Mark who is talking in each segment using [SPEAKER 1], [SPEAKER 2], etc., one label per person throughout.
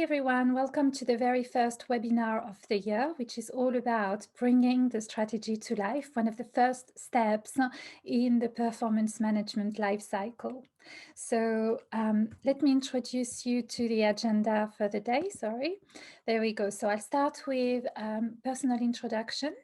[SPEAKER 1] everyone, welcome to the very first webinar of the year, which is all about bringing the strategy to life, one of the first steps in the performance management life cycle. So let me introduce you to the agenda for the day, There we go. So I'll start with personal introductions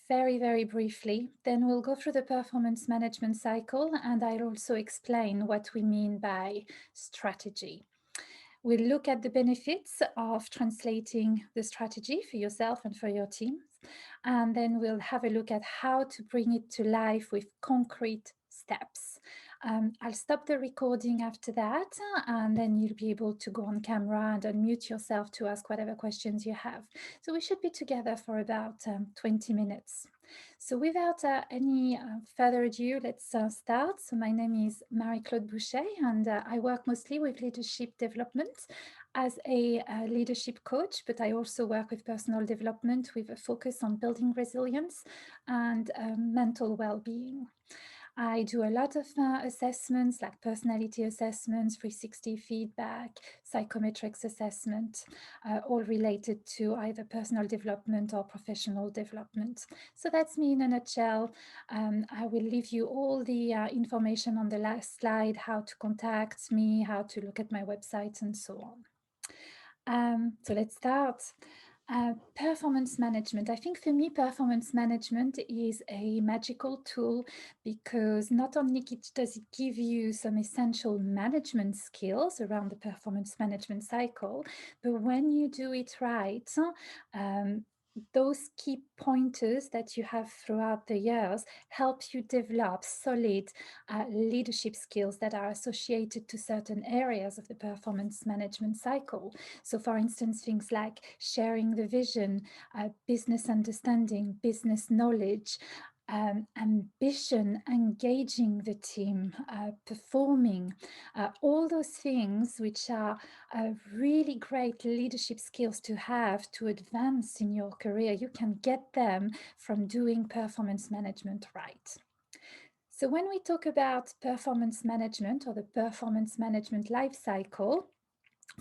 [SPEAKER 1] very briefly. Then we'll go through the performance management cycle, and I'll also explain what we mean by strategy. We'll look at the benefits of translating the strategy for yourself and for your teams. And then we'll have a look at how to bring it to life with concrete steps. I'll stop the recording after that, and then you'll be able to go on camera and unmute yourself to ask whatever questions you have. So we should be together for about 20 minutes. So without any further ado, let's start. So my name is Marie-Claude Boucher, and I work mostly with leadership development as a leadership coach, but I also work with personal development with a focus on building resilience and mental well-being. I do a lot of assessments like personality assessments, 360 feedback, psychometrics assessment, all related to either personal development or professional development. So that's me in a nutshell. I will leave you all the information on the last slide, how to contact me, how to look at my website, and so on. So let's start. Performance management. I think for me, performance management is a magical tool because not only does it give you some essential management skills around the performance management cycle, but when you do it right, those key pointers that you have throughout the years help you develop solid leadership skills that are associated to certain areas of the performance management cycle. So for instance, things like sharing the vision, business understanding, business knowledge, ambition, engaging the team, performing, all those things which are really great leadership skills to have to advance in your career. You can get them from doing performance management right. So when we talk about performance management or the performance management life cycle,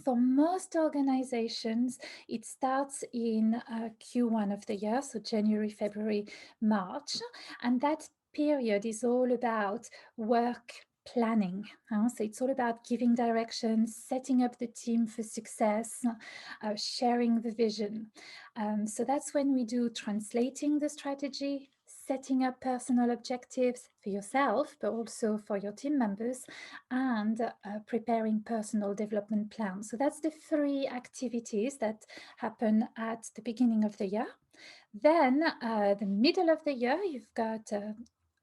[SPEAKER 1] for most organizations, it starts in Q1 of the year, so January, February, March, and that period is all about work planning. So it's all about giving direction, setting up the team for success, sharing the vision. So that's when we do translating the strategy, setting up personal objectives for yourself, but also for your team members, and preparing personal development plans. So that's the three activities that happen at the beginning of the year. Then the middle of the year, you've got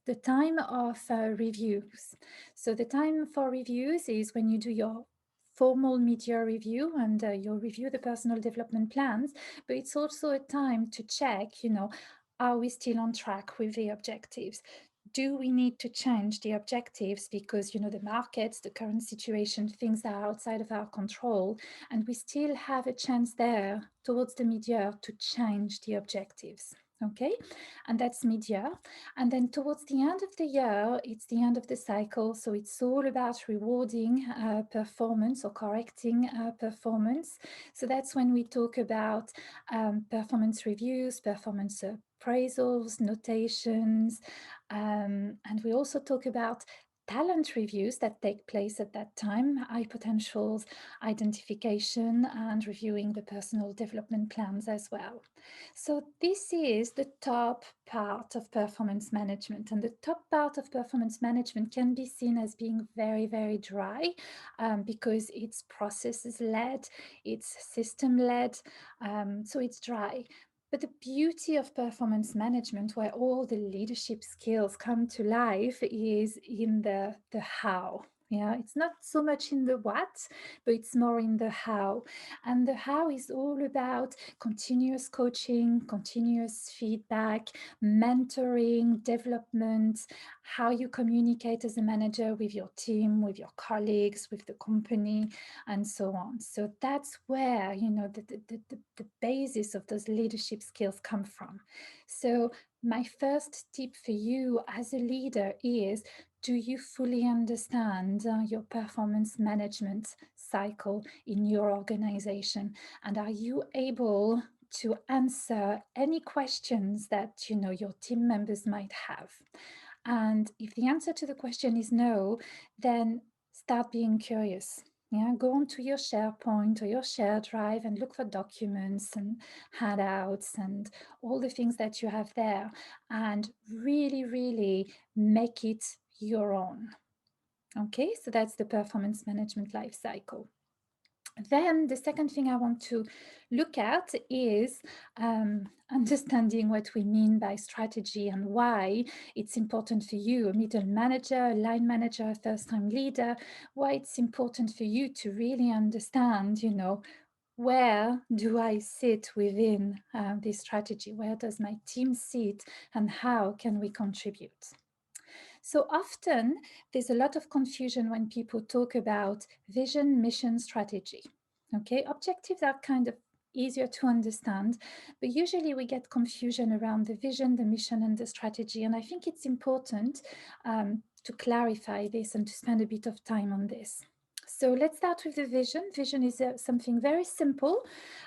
[SPEAKER 1] the time of reviews. So the time for reviews is when you do your formal mid-year review and you'll review the personal development plans, but it's also a time to check, are we still on track with the objectives? Do we need to change the objectives because, the markets, the current situation, things that are outside of our control, and we still have a chance there towards the mid-year to change the objectives. Okay, and that's mid-year. And then towards the end of the year, it's the end of the cycle. So it's all about rewarding performance or correcting performance. So that's when we talk about performance reviews, performance appraisals, notations, and we also talk about talent reviews that take place at that time, high potentials identification, and reviewing the personal development plans as well. So this is the top part of performance management, and the top part of performance management can be seen as being very dry because it's processes led, it's system led, so it's dry. But the beauty of performance management, where all the leadership skills come to life, is in the how. Yeah, it's not so much in the what, but it's more in the how. And the how is all about continuous coaching, continuous feedback, mentoring, development, how you communicate as a manager with your team, with your colleagues, with the company, and so on. So that's where, the basis of those leadership skills come from. So my first tip for you as a leader is, do you fully understand your performance management cycle in your organization? And are you able to answer any questions that your team members might have? And if the answer to the question is no, then start being curious. Yeah, go onto your SharePoint or your share drive and look for documents and handouts and all the things that you have there, and really, really make it your own. Okay, so that's the performance management life cycle. Then the second thing I want to look at is understanding what we mean by strategy and why it's important for you, a middle manager, a line manager, a first-time leader, why it's important for you to really understand, where do I sit within this strategy? Where does my team sit and how can we contribute? So often there's a lot of confusion when people talk about vision, mission, strategy. Okay, objectives are kind of easier to understand, but usually we get confusion around the vision, the mission, and the strategy. And I think it's important to clarify this and to spend a bit of time on this. So let's start with the vision. Vision is something very simple.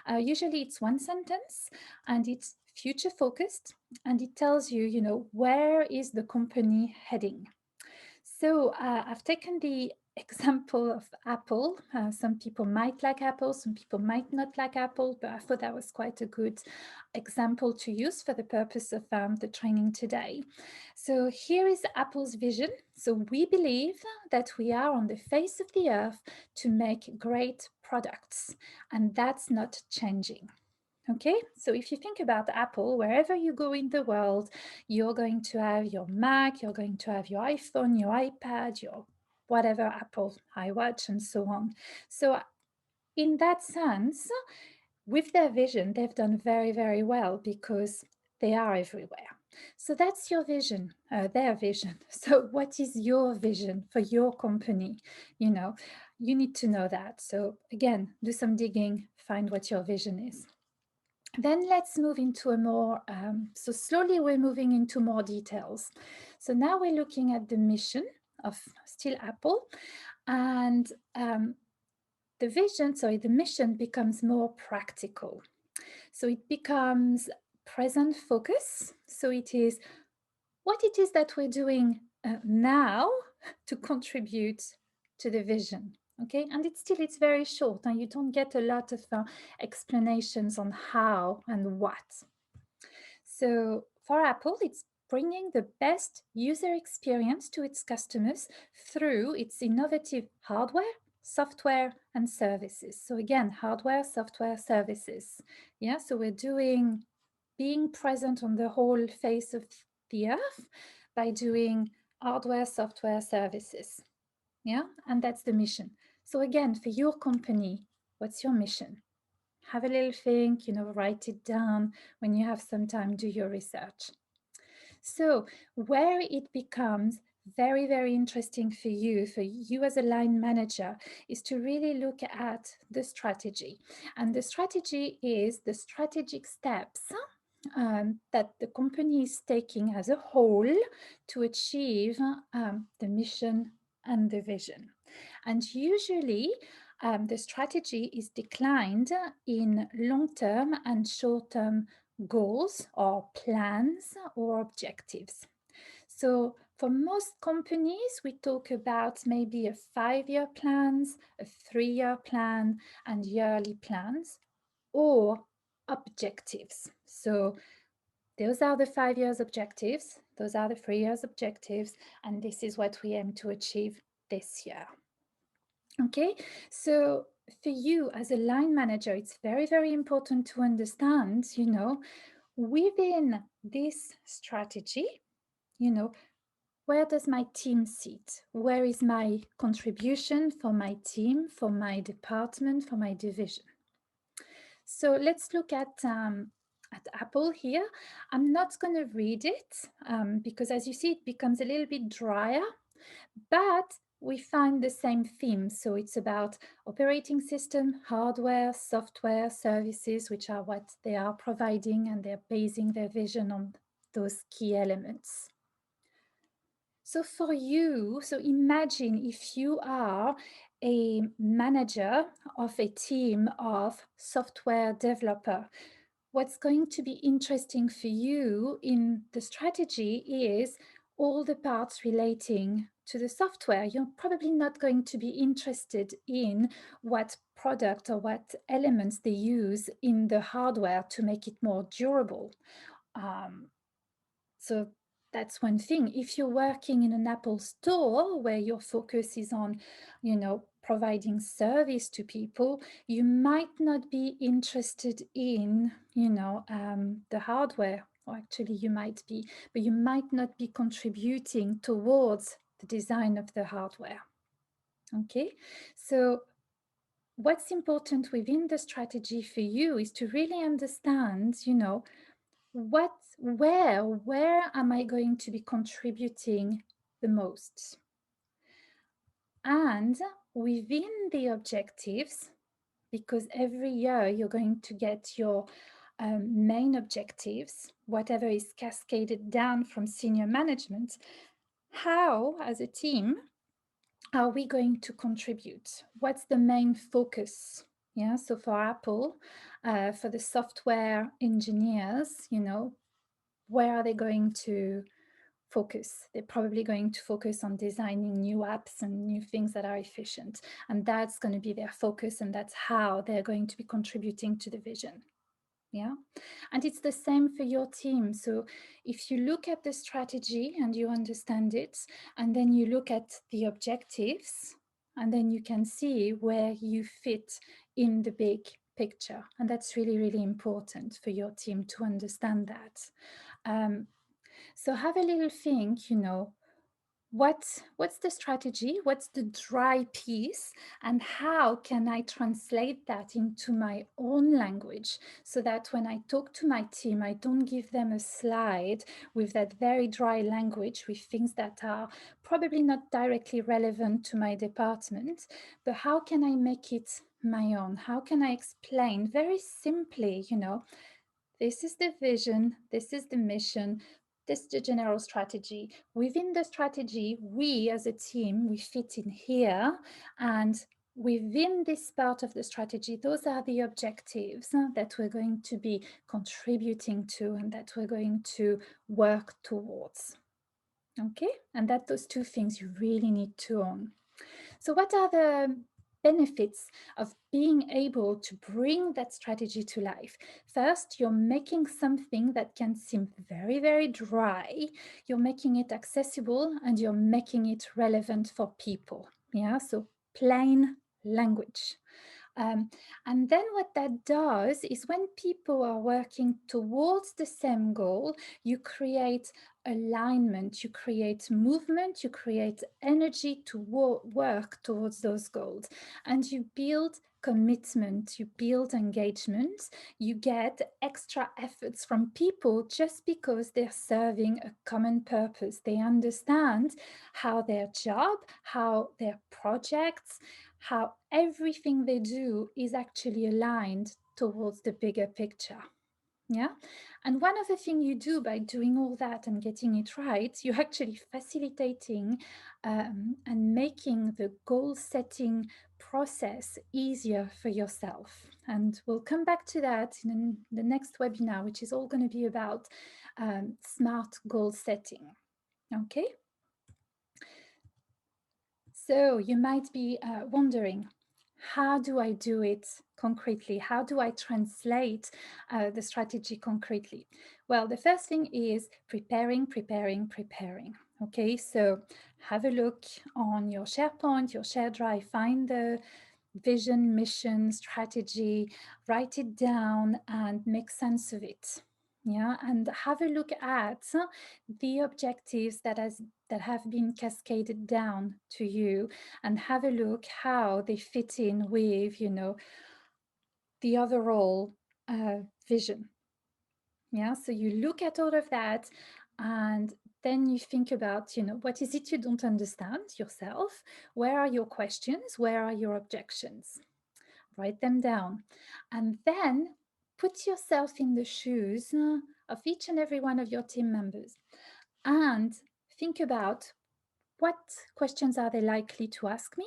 [SPEAKER 1] Usually it's one sentence and it's future focused, and it tells you, where is the company heading? So I've taken the example of Apple. Some people might like Apple, some people might not like Apple, but I thought that was quite a good example to use for the purpose of the training today. So here is Apple's vision. So we believe that we are on the face of the earth to make great products, and that's not changing. Okay, so if you think about Apple, wherever you go in the world, you're going to have your Mac, you're going to have your iPhone, your iPad, your whatever Apple, iWatch, and so on. So in that sense, with their vision, they've done very, very well because they are everywhere. So that's your vision, their vision. So what is your vision for your company? You need to know that. So again, do some digging, find what your vision is. Then let's move into a more, so slowly we're moving into more details. So now we're looking at the mission of still Apple, and the mission becomes more practical. So it becomes present focus. So it is what it is that we're doing now to contribute to the vision. Okay, and it's very short, and you don't get a lot of explanations on how and what. So for Apple, it's bringing the best user experience to its customers through its innovative hardware, software, and services. So again, hardware, software, services. Yeah, so we're being present on the whole face of the earth by doing hardware, software, services. Yeah, and that's the mission. So again, for your company, what's your mission? Have a little think, write it down. When you have some time, do your research. So where it becomes very, very interesting for you as a line manager, is to really look at the strategy. And the strategy is the strategic steps that the company is taking as a whole to achieve the mission and the vision. And usually the strategy is declined in long-term and short-term goals or plans or objectives. So for most companies, we talk about maybe a 5-year plans, a 3-year plan, and yearly plans, or objectives. So those are the 5 years objectives, those are the 3 years objectives, and this is what we aim to achieve this year. Okay, so for you as a line manager, it's very, very important to understand, within this strategy, where does my team sit? Where is my contribution for my team, for my department, for my division? So let's look at Apple here. I'm not going to read it because as you see, it becomes a little bit drier, but we find the same theme. So it's about operating system, hardware, software, services, which are what they are providing, and they're basing their vision on those key elements. So for you, so imagine if you are a manager of a team of software developer, what's going to be interesting for you in the strategy is all the parts relating to the software. You're probably not going to be interested in what product or what elements they use in the hardware to make it more durable. Um, so that's one thing. If you're working in an Apple store where your focus is on, providing service to people, you might not be interested in, the hardware. Or actually, you might be, but you might not be contributing towards the design of the hardware. Okay, so what's important within the strategy for you is to really understand, where am I going to be contributing the most? And within the objectives, because every year you're going to get your main objectives, whatever is cascaded down from senior management, how, as a team, are we going to contribute? What's the main focus? Yeah, so for Apple, for the software engineers, where are they going to focus? They're probably going to focus on designing new apps and new things that are efficient. And that's going to be their focus, and that's how they're going to be contributing to the vision. Yeah. And it's the same for your team. So if you look at the strategy and you understand it, and then you look at the objectives, and then you can see where you fit in the big picture. And that's really, really important for your team to understand that. So have a little think, what's the strategy, what's the dry piece, and how can I translate that into my own language so that when I talk to my team, I don't give them a slide with that very dry language with things that are probably not directly relevant to my department, but how can I make it my own? How can I explain very simply, this is the vision, this is the mission, this is the general strategy. Within the strategy, we as a team, we fit in here. And within this part of the strategy, those are the objectives that we're going to be contributing to and that we're going to work towards. Okay, and that those two things you really need to own. So what are the benefits of being able to bring that strategy to life? First, you're making something that can seem very, very dry. You're making it accessible and you're making it relevant for people. Yeah, so plain language. Um, and then what that does is when people are working towards the same goal, you create alignment, you create movement, you create energy to work towards those goals, and you build commitment, you build engagement, you get extra efforts from people just because they're serving a common purpose. They understand how their job, how their projects, how everything they do is actually aligned towards the bigger picture. Yeah. And one of the things you do by doing all that and getting it right, you're actually facilitating and making the goal setting process easier for yourself. And we'll come back to that in the next webinar, which is all going to be about smart goal setting. Okay. So you might be wondering, how do I do it concretely? How do I translate the strategy concretely? Well, the first thing is preparing. Okay, so have a look on your SharePoint, your share drive, find the vision, mission, strategy, write it down and make sense of it. Yeah, and have a look at the objectives that have been cascaded down to you, and have a look how they fit in with, the overall vision. Yeah, so you look at all of that and then you think about, what is it you don't understand yourself? Where are your questions? Where are your objections? Write them down. And then put yourself in the shoes of each and every one of your team members and think about, what questions are they likely to ask me?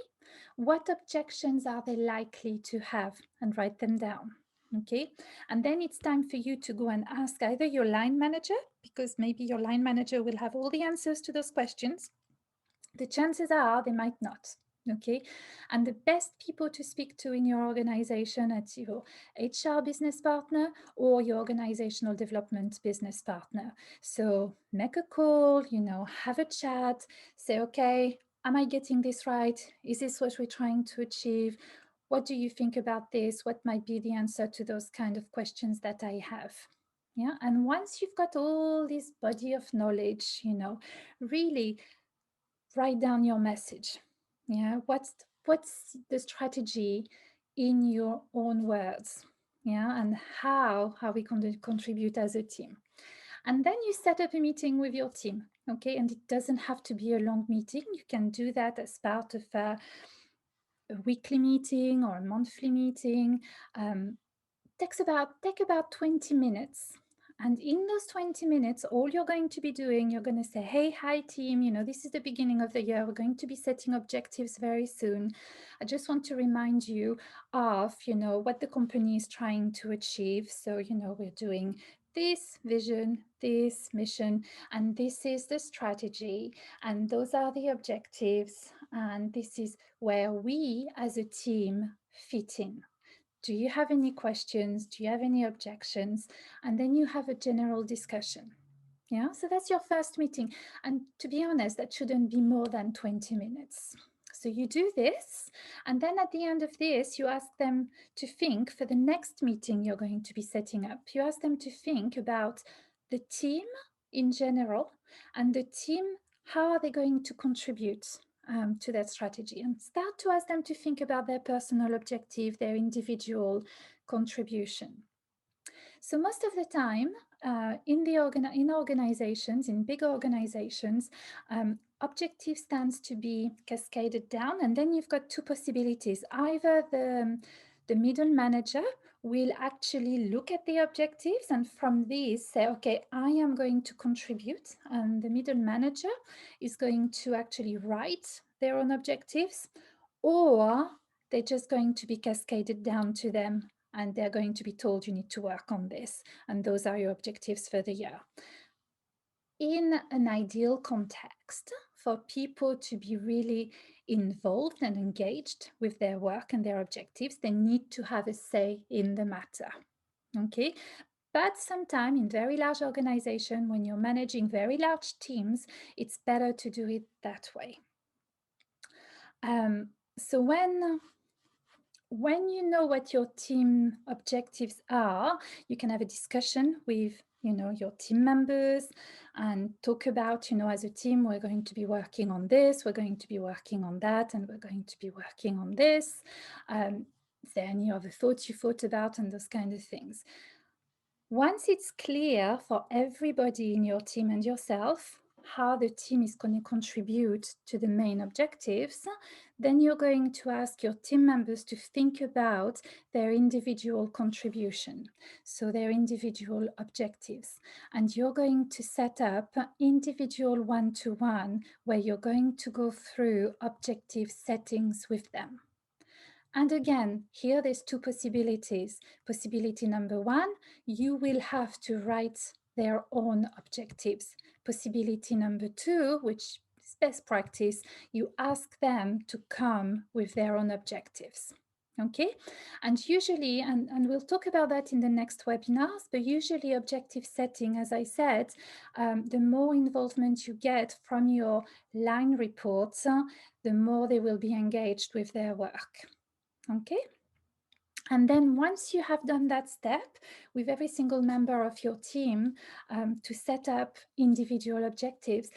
[SPEAKER 1] What objections are they likely to have? And write them down. Okay. And then it's time for you to go and ask either your line manager, because maybe your line manager will have all the answers to those questions. The chances are they might not. Okay. And the best people to speak to in your organization, it's your HR business partner or your organizational development business partner. So make a call, have a chat, say, okay, am I getting this right? Is this what we're trying to achieve? What do you think about this? What might be the answer to those kind of questions that I have? Yeah. And once you've got all this body of knowledge, really write down your message. Yeah, what's the strategy in your own words? Yeah, and how we can contribute as a team. And then you set up a meeting with your team. Okay, and it doesn't have to be a long meeting. You can do that as part of a weekly meeting or a monthly meeting. Take about 20 minutes. And in those 20 minutes, all you're going to be doing, you're going to say, hey, hi team, this is the beginning of the year. We're going to be setting objectives very soon. I just want to remind you of, what the company is trying to achieve. So, we're doing this vision, this mission, and this is the strategy, and those are the objectives, and this is where we as a team fit in. Do you have any questions? Do you have any objections? And then you have a general discussion. Yeah, so that's your first meeting. And to be honest, that shouldn't be more than 20 minutes. So you do this, and then at the end of this, you ask them to think for the next meeting you're going to be setting up. You ask them to think about the team in general and the team, how are they going to contribute to that strategy, and start to ask them to think about their personal objective, their individual contribution. So most of the time, in organizations, in big organizations, objectives tends to be cascaded down, and then you've got two possibilities. Either the middle manager will actually look at the objectives and from these say, okay, I am going to contribute, and the middle manager is going to actually write their own objectives, or they're just going to be cascaded down to them and they're going to be told you need to work on this, and those are your objectives for the year. In an ideal context, for people to be really involved and engaged with their work and their objectives, they need to have a say in the matter. Okay, but sometimes in very large organizations, when you're managing very large teams, it's better to do it that way. So when you know what your team objectives are, you can have a discussion with your team members and talk about, as a team, we're going to be working on this, we're going to be working on that, and we're going to be working on this. Is there any other thoughts you thought about, and those kind of things? Once it's clear for everybody in your team and yourself how the team is going to contribute to the main objectives, then you're going to ask your team members to think about their individual contribution, so their individual objectives. And you're going to set up individual one-to-one where you're going to go through objective settings with them. And again, here there's two possibilities. Possibility number one, you will have to write their own objectives. Possibility number two, which is best practice, you ask them to come with their own objectives. Okay, and usually, and we'll talk about that in the next webinars, but usually objective setting, as I said, the more involvement you get from your line reports, the more they will be engaged with their work. Okay. And then once you have done that step with every single member of your team to set up individual objectives,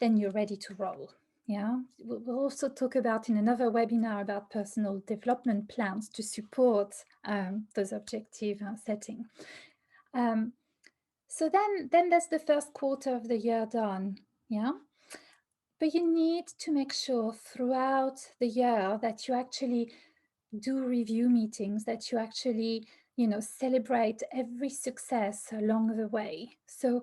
[SPEAKER 1] then you're ready to roll. Yeah, we'll also talk about in another webinar about personal development plans to support those objective setting. So then that's the first quarter of the year done. Yeah. But you need to make sure throughout the year that you actually do review meetings, that you actually, celebrate every success along the way. So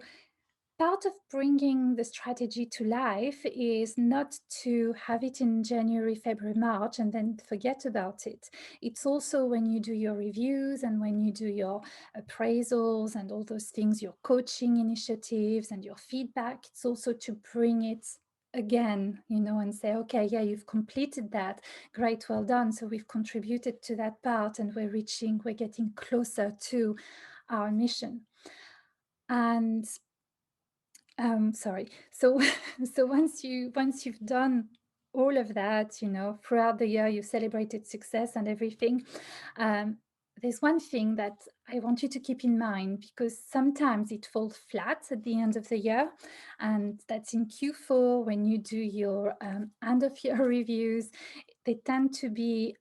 [SPEAKER 1] part of bringing the strategy to life is not to have it in January, February, March, and then forget about it. It's also when you do your reviews and when you do your appraisals and all those things, your coaching initiatives and your feedback, it's also to bring it again, and say, okay, yeah, you've completed that. Great, well done. So we've contributed to that part and we're getting closer to our mission. And sorry. So, so once you've done all of that, throughout the year, you celebrated success and everything. Um, there's one thing that I want you to keep in mind, because sometimes it falls flat at the end of the year, and that's in Q4 when you do your end of year reviews. They tend to be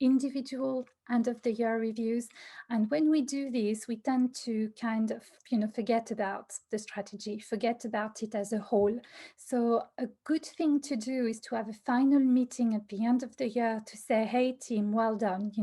[SPEAKER 1] individual end of the year reviews. And when we do this, we tend to kind of, forget about the strategy, forget about it as a whole. So a good thing to do is to have a final meeting at the end of the year to say, hey, team, well done,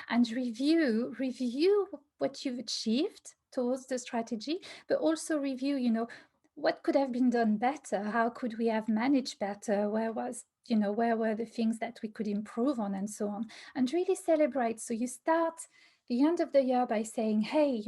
[SPEAKER 1] and review what you've achieved towards the strategy, but also review, what could have been done better? How could we have managed better? Where were the things that we could improve on, and so on, and really celebrate. So you start the end of the year by saying, hey,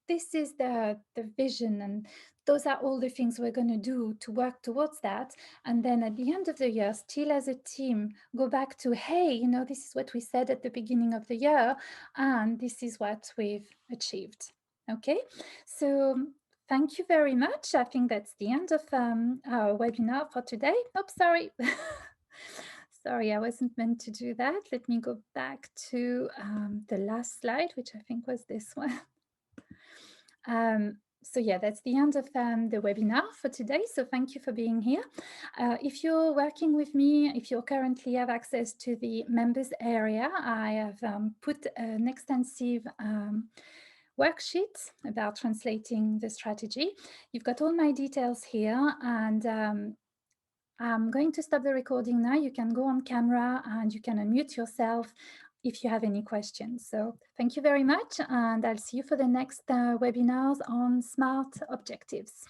[SPEAKER 1] this is the vision, and those are all the things we're going to do to work towards that. And then at the end of the year, still as a team, go back to, hey, this is what we said at the beginning of the year, and this is what we've achieved. Okay, so thank you very much. I think that's the end of our webinar for today. Oops, sorry. Sorry, I wasn't meant to do that. Let me go back to the last slide, which I think was this one. So yeah, that's the end of the webinar for today. So thank you for being here. If you're working with me, if you currently have access to the members area, I have put an extensive worksheet about translating the strategy. You've got all my details here, and I'm going to stop the recording now. You can go on camera and you can unmute yourself if you have any questions. So thank you very much, and I'll see you for the next webinars on SMART objectives.